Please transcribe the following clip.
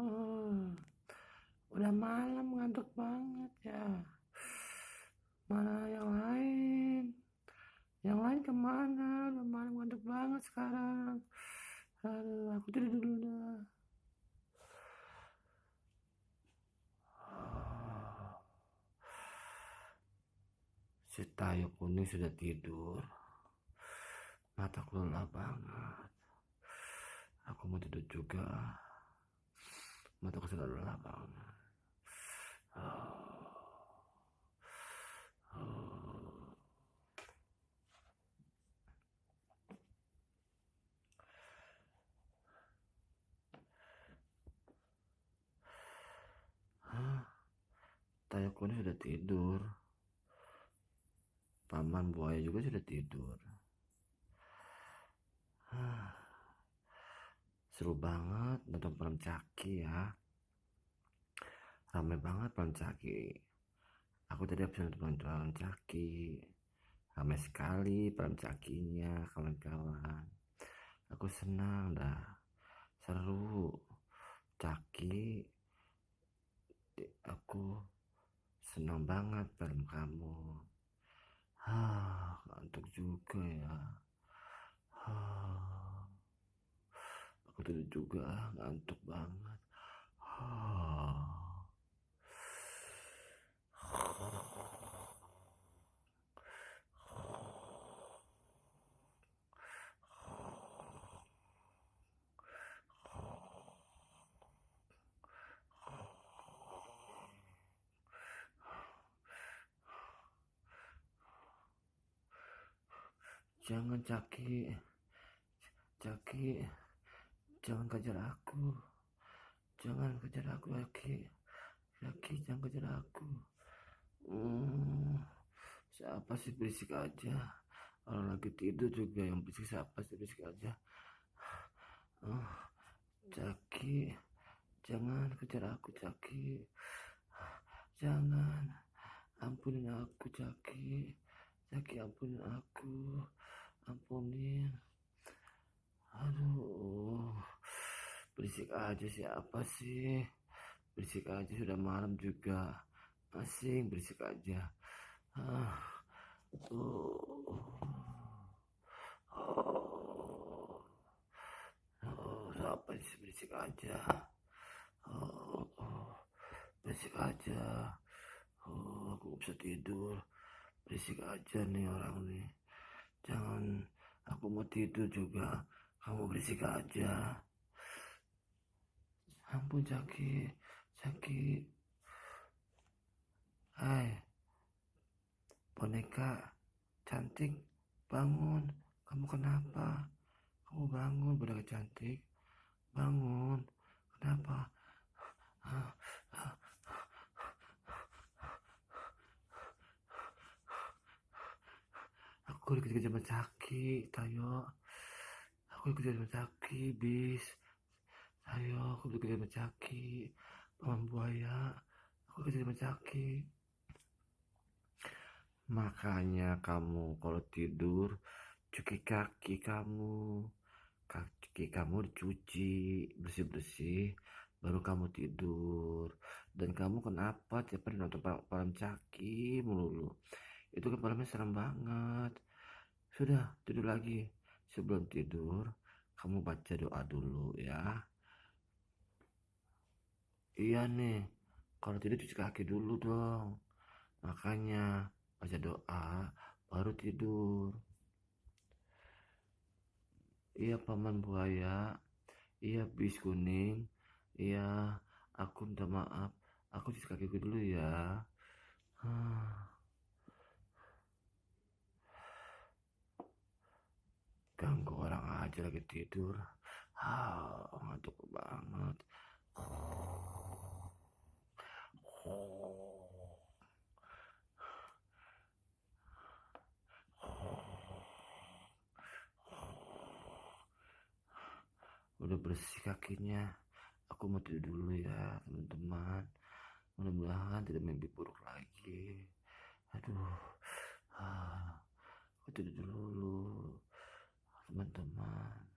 Oh, udah malam ngantuk banget ya. Mana yang lain? Yang lain kemana? Udah malam ngantuk banget sekarang. Aduh, aku tidur dulu dah. Si Tayo kuning sudah tidur. Mataku lelah banget. Aku mau tidur juga. Mataku sudah lelah banget. Tayo kuning sudah tidur. Paman buaya juga sudah tidur. Seru banget nonton film Caki ya. Ramai banget film Caki. Aku tadi habis nonton film Caki. Ramai sekali film Cakinya, kawan-kawan. Aku senang dah. Seru. Caki. Aku senang banget film kamu. Ngantuk juga ya. Aku tidur juga, ngantuk banget. Jangan Caki, Caki, jangan kejar aku, jangan kejar aku Caki, Caki jangan kejar aku. Siapa sih berisik aja? Orang lagi tidur juga yang berisik, siapa sih berisik aja? Caki, jangan kejar aku Caki, jangan, ampunin aku Caki, Caki ampunin aku, ampunin. Aduh, berisik aja siapa sih? Berisik aja sudah malam juga. Asing berisik aja. Siapa sih berisik aja? Berisik aja. Aku gak bisa tidur. Berisik aja nih orang nih. Jangan, aku mau tidur juga. Kamu berisik aja. Ampun Caki, Caki. Hai, boneka cantik, bangun. Kamu kenapa? Kamu bangun, boneka cantik. Bangun. Kenapa? Aku dikejar sama Caki, Tayo. Aku dikejar sama Caki, bis. Tayo, aku dikejar sama Caki. Paman buaya. Aku dikejar sama Caki. Makanya kamu kalau tidur cuci kaki kamu. Kaki kamu dicuci bersih-bersih baru kamu tidur. Dan kamu kenapa tiap hari nonton film Caki melulu? Itu kan filmnya serem banget. Sudah tidur lagi. Sebelum tidur kamu baca doa dulu ya. Iya nih, kalau tidur cuci kaki dulu dong. Makanya baca doa baru tidur. Iya paman buaya, iya bis kuning, iya aku minta maaf, aku cuci kakiku dulu ya. Ganggu orang aja lagi tidur. Ngantuk banget. Udah bersih kakinya. Aku mau tidur dulu ya teman-teman. Mudah-mudahan tidak mimpi buruk lagi. Aduh, aku tidur dulu teman-teman.